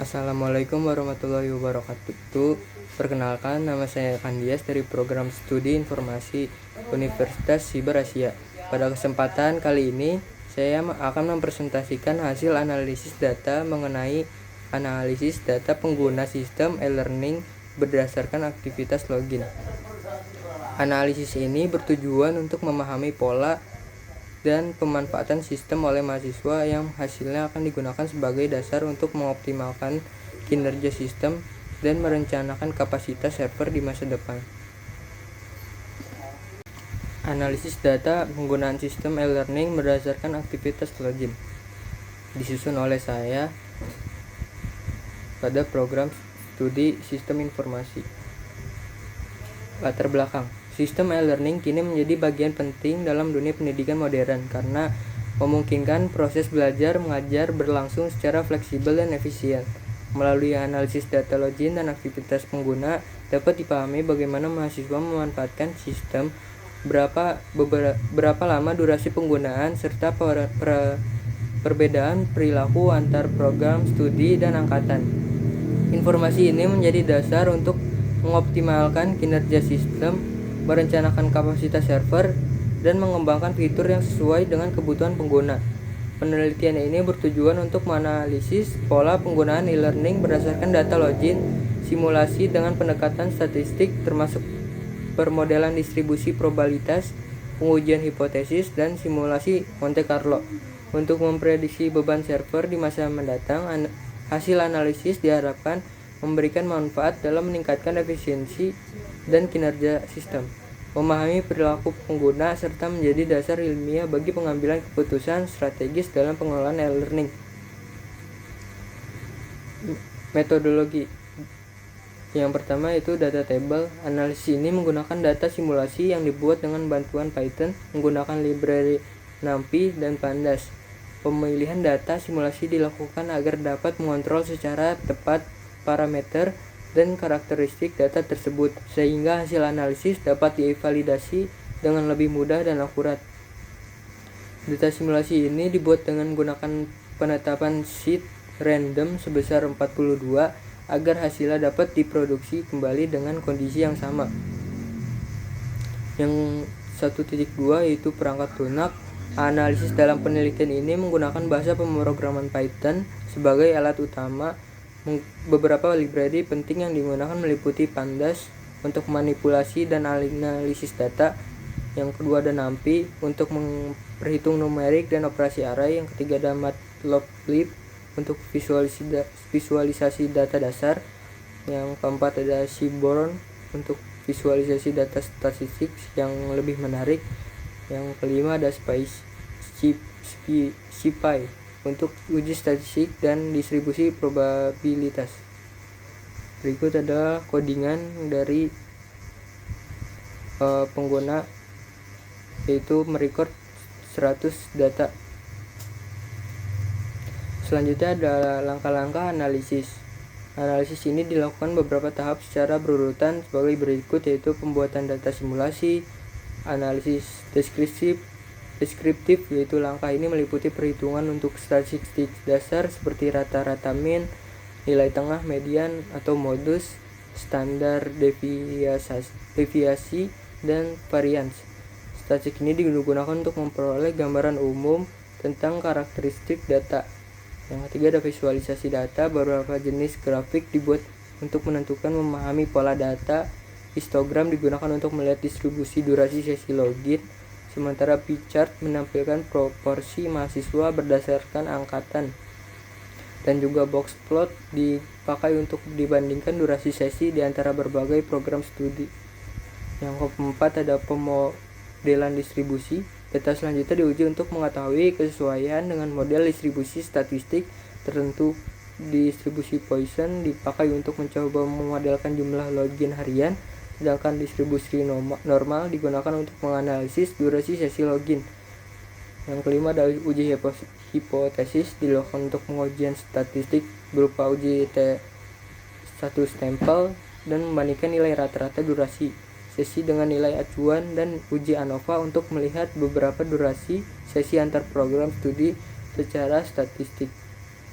Assalamualaikum warahmatullahi wabarakatuh. Perkenalkan, nama saya Kandias dari Program Studi Informasi Universitas Siber Asia. Pada kesempatan kali ini, saya akan mempresentasikan hasil analisis data mengenai analisis data pengguna sistem e-learning berdasarkan aktivitas login. Analisis ini bertujuan untuk memahami pola dan pemanfaatan sistem oleh mahasiswa yang hasilnya akan digunakan sebagai dasar untuk mengoptimalkan kinerja sistem dan merencanakan kapasitas server di masa depan. Analisis data penggunaan sistem e-learning berdasarkan aktivitas login disusun oleh saya pada program studi sistem informasi. Latar belakang. Sistem e-learning kini menjadi bagian penting dalam dunia pendidikan modern karena memungkinkan proses belajar mengajar berlangsung secara fleksibel dan efisien. Melalui analisis data login dan aktivitas pengguna, dapat dipahami bagaimana mahasiswa memanfaatkan sistem, berapa lama durasi penggunaan, serta perbedaan perilaku antar program studi dan angkatan. Informasi ini menjadi dasar untuk mengoptimalkan kinerja sistem, merencanakan kapasitas server, dan mengembangkan fitur yang sesuai dengan kebutuhan pengguna. Penelitian ini bertujuan untuk menganalisis pola penggunaan e-learning berdasarkan data login, simulasi dengan pendekatan statistik termasuk permodelan distribusi probabilitas, pengujian hipotesis, dan simulasi Monte Carlo. Untuk memprediksi beban server di masa mendatang, hasil analisis diharapkan memberikan manfaat dalam meningkatkan efisiensi dan kinerja sistem, memahami perilaku pengguna, serta menjadi dasar ilmiah bagi pengambilan keputusan strategis dalam pengelolaan e-learning. Metodologi yang pertama itu data table. Analisis ini menggunakan data simulasi yang dibuat dengan bantuan Python menggunakan library NumPy dan Pandas. Pemilihan data simulasi dilakukan agar dapat mengontrol secara tepat parameter dan karakteristik data tersebut, sehingga hasil analisis dapat divalidasi dengan lebih mudah dan akurat. Data simulasi ini dibuat dengan menggunakan penetapan seed random sebesar 42 agar hasilnya dapat diproduksi kembali dengan kondisi yang sama. Yang 1.2 yaitu perangkat lunak. Analisis dalam penelitian ini menggunakan bahasa pemrograman Python sebagai alat utama. Beberapa library penting yang digunakan meliputi Pandas untuk manipulasi dan analisis data. Yang kedua ada NumPy untuk memperhitung numerik dan operasi array. Yang ketiga ada Matplotlib untuk visualisasi data dasar. Yang keempat ada Seaborn untuk visualisasi data statistik yang lebih menarik. Yang kelima ada SciPy untuk uji statistik dan distribusi probabilitas. Berikut ada codingan dari pengguna, yaitu merecord 100 data. Selanjutnya ada langkah-langkah analisis. Analisis ini dilakukan beberapa tahap secara berurutan sebagai berikut, yaitu pembuatan data simulasi, analisis deskriptif, yaitu langkah ini meliputi perhitungan untuk statistik dasar seperti rata-rata min, nilai tengah, median atau modus, standar deviasi, dan varians. Statistik ini digunakan untuk memperoleh gambaran umum tentang karakteristik data. Yang ketiga ada visualisasi data. Beberapa jenis grafik dibuat untuk menentukan memahami pola data. Histogram digunakan untuk melihat distribusi durasi sesi login, sementara pie chart menampilkan proporsi mahasiswa berdasarkan angkatan, dan juga box plot dipakai untuk dibandingkan durasi sesi di antara berbagai program studi. Yang keempat ada pemodelan distribusi. Data selanjutnya diuji untuk mengetahui kesesuaian dengan model distribusi statistik tertentu. Distribusi Poisson dipakai untuk mencoba memodelkan jumlah login harian, sedangkan distribusi normal digunakan untuk menganalisis durasi sesi login. Yang kelima ada uji hipotesis, dilakukan untuk pengujian statistik berupa uji status stempel dan membandingkan nilai rata-rata durasi sesi dengan nilai acuan, dan uji ANOVA untuk melihat beberapa durasi sesi antar program studi secara statistik.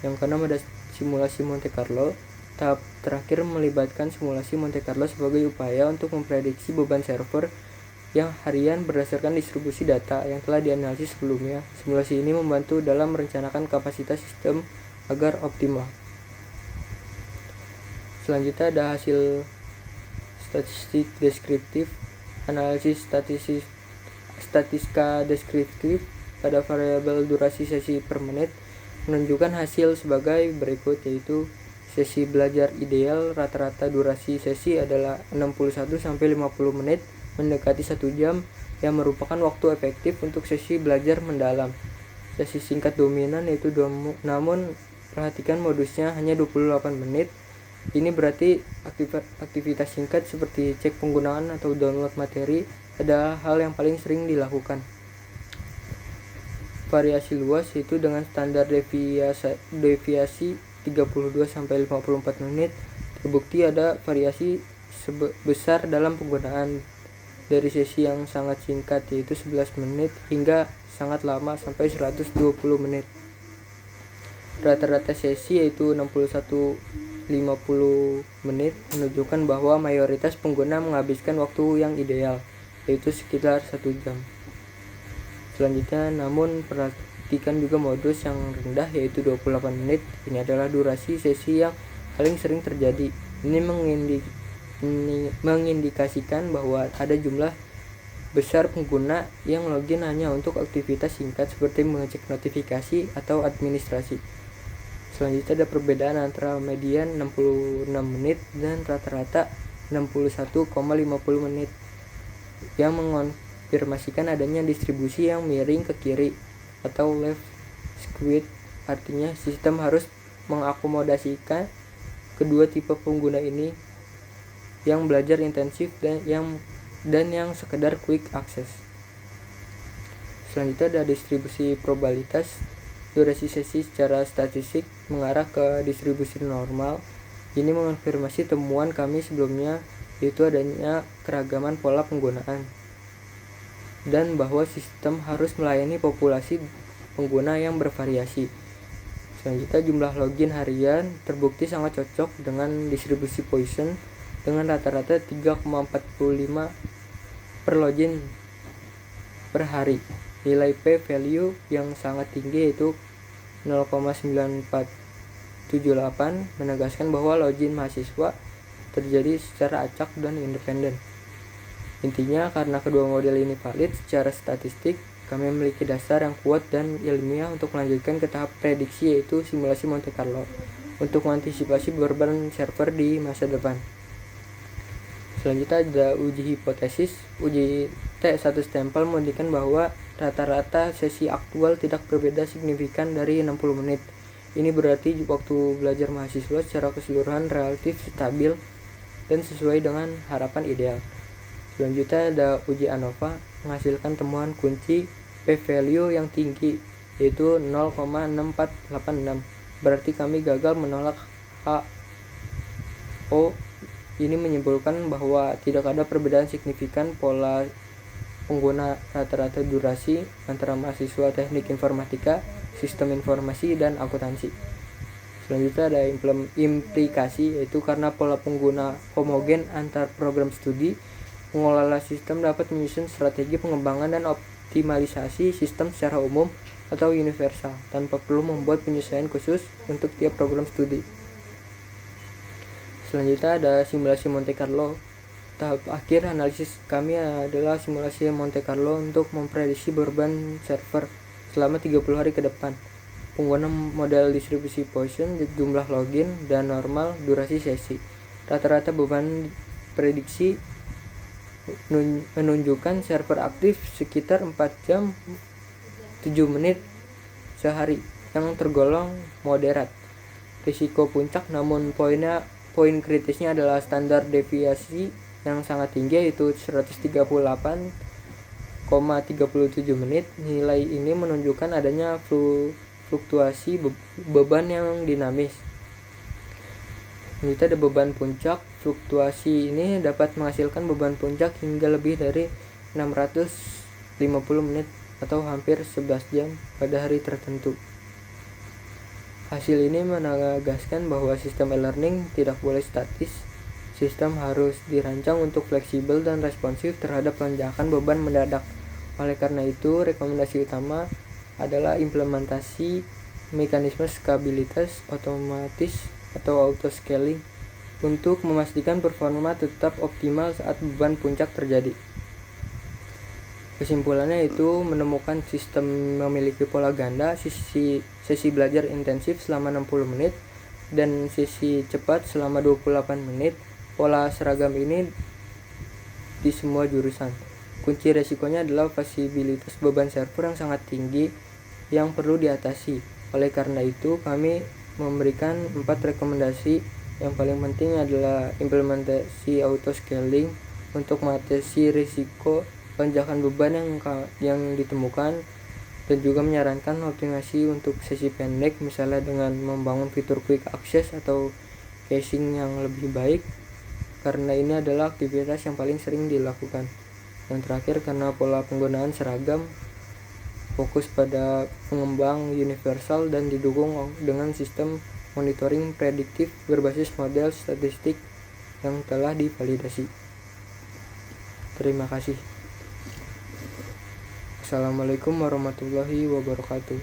Yang keenam ada simulasi Monte Carlo. Tahap terakhir melibatkan simulasi Monte Carlo sebagai upaya untuk memprediksi beban server yang harian berdasarkan distribusi data yang telah dianalisis sebelumnya. Simulasi ini membantu dalam merencanakan kapasitas sistem agar optimal. Selanjutnya ada hasil statistik deskriptif. Analisis statistika deskriptif pada variabel durasi sesi per menit menunjukkan hasil sebagai berikut, yaitu sesi belajar ideal rata-rata durasi sesi adalah 61-50 menit, mendekati 1 jam, yang merupakan waktu efektif untuk sesi belajar mendalam. Sesi singkat dominan yaitu namun perhatikan modusnya hanya 28 menit. Ini berarti aktivitas singkat seperti cek penggunaan atau download materi adalah hal yang paling sering dilakukan. Variasi luas yaitu dengan standar deviasi 32-54 menit. Terbukti ada variasi besar dalam penggunaan, dari sesi yang sangat singkat yaitu 11 menit hingga sangat lama sampai 120 menit. Rata-rata sesi yaitu 61-50 menit menunjukkan bahwa mayoritas pengguna menghabiskan waktu yang ideal, yaitu sekitar 1 jam. Selanjutnya, namun perhatikan juga modus yang rendah yaitu 28 menit. Ini adalah durasi sesi yang paling sering terjadi. Ini mengindikasikan bahwa ada jumlah besar pengguna yang login hanya untuk aktivitas singkat seperti mengecek notifikasi atau administrasi. Selanjutnya ada perbedaan antara median 66 menit dan rata-rata 61,50 menit yang mengonfirmasikan adanya distribusi yang miring ke kiri atau left skewed. Artinya sistem harus mengakomodasikan kedua tipe pengguna ini, yang belajar intensif dan yang sekedar quick access. Selanjutnya ada distribusi probabilitas. Durasi sesi secara statistik mengarah ke distribusi normal. Ini mengonfirmasi temuan kami sebelumnya, yaitu adanya keragaman pola penggunaan dan bahwa sistem harus melayani populasi pengguna yang bervariasi. Selanjutnya jumlah login harian terbukti sangat cocok dengan distribusi Poisson dengan rata-rata 3,45 per login per hari. Nilai p-value yang sangat tinggi yaitu 0,9478 menegaskan bahwa login mahasiswa terjadi secara acak dan independen. Intinya, karena kedua model ini valid secara statistik, kami memiliki dasar yang kuat dan ilmiah untuk melanjutkan ke tahap prediksi, yaitu simulasi Monte Carlo, untuk mengantisipasi beban server di masa depan. Selanjutnya ada uji hipotesis. Uji T1 stempel membuktikan bahwa rata-rata sesi aktual tidak berbeda signifikan dari 60 menit. Ini berarti waktu belajar mahasiswa secara keseluruhan relatif stabil dan sesuai dengan harapan ideal. Selanjutnya ada uji ANOVA, menghasilkan temuan kunci p-value yang tinggi yaitu 0,6486. Berarti kami gagal menolak HO. Ini menyimpulkan bahwa tidak ada perbedaan signifikan pola pengguna rata-rata durasi antara mahasiswa teknik informatika, sistem informasi, dan akuntansi. Selanjutnya ada implikasi, yaitu karena pola pengguna homogen antar program studi, pengelola sistem dapat menyusun strategi pengembangan dan optimalisasi sistem secara umum atau universal tanpa perlu membuat penyesuaian khusus untuk tiap program studi. Selanjutnya ada simulasi Monte Carlo. Tahap akhir analisis kami adalah simulasi Monte Carlo untuk memprediksi beban server selama 30 hari ke depan. Pengguna model distribusi Poisson, jumlah login, dan normal durasi sesi. Rata-rata beban prediksi menunjukkan server aktif sekitar 4 jam 7 menit sehari, yang tergolong moderat. Risiko puncak, namun poin kritisnya adalah standar deviasi yang sangat tinggi yaitu 138,37 menit. Nilai ini menunjukkan adanya fluktuasi beban yang dinamis. Kita ada beban puncak. Fluktuasi ini dapat menghasilkan beban puncak hingga lebih dari 650 menit atau hampir 11 jam pada hari tertentu. Hasil ini menegaskan bahwa sistem e-learning tidak boleh statis. Sistem harus dirancang untuk fleksibel dan responsif terhadap lonjakan beban mendadak. Oleh karena itu, rekomendasi utama adalah implementasi mekanisme stabilitas otomatis atau auto scaling untuk memastikan performa tetap optimal saat beban puncak terjadi. Kesimpulannya itu menemukan sistem memiliki pola ganda, sesi belajar intensif selama 60 menit dan sesi cepat selama 28 menit. Pola seragam ini di semua jurusan. Kunci resikonya adalah fleksibilitas beban server yang sangat tinggi yang perlu diatasi. Oleh karena itu, kami memberikan 4 rekomendasi. Yang paling penting adalah implementasi auto scaling untuk mengatasi risiko lonjakan beban yang ditemukan, dan juga menyarankan optimasi untuk sesi pendek, misalnya dengan membangun fitur quick access atau caching yang lebih baik, karena ini adalah aktivitas yang paling sering dilakukan. Yang terakhir, karena pola penggunaan seragam, fokus pada pengembang universal dan didukung dengan sistem monitoring prediktif berbasis model statistik yang telah divalidasi. Terima kasih. Assalamualaikum warahmatullahi wabarakatuh.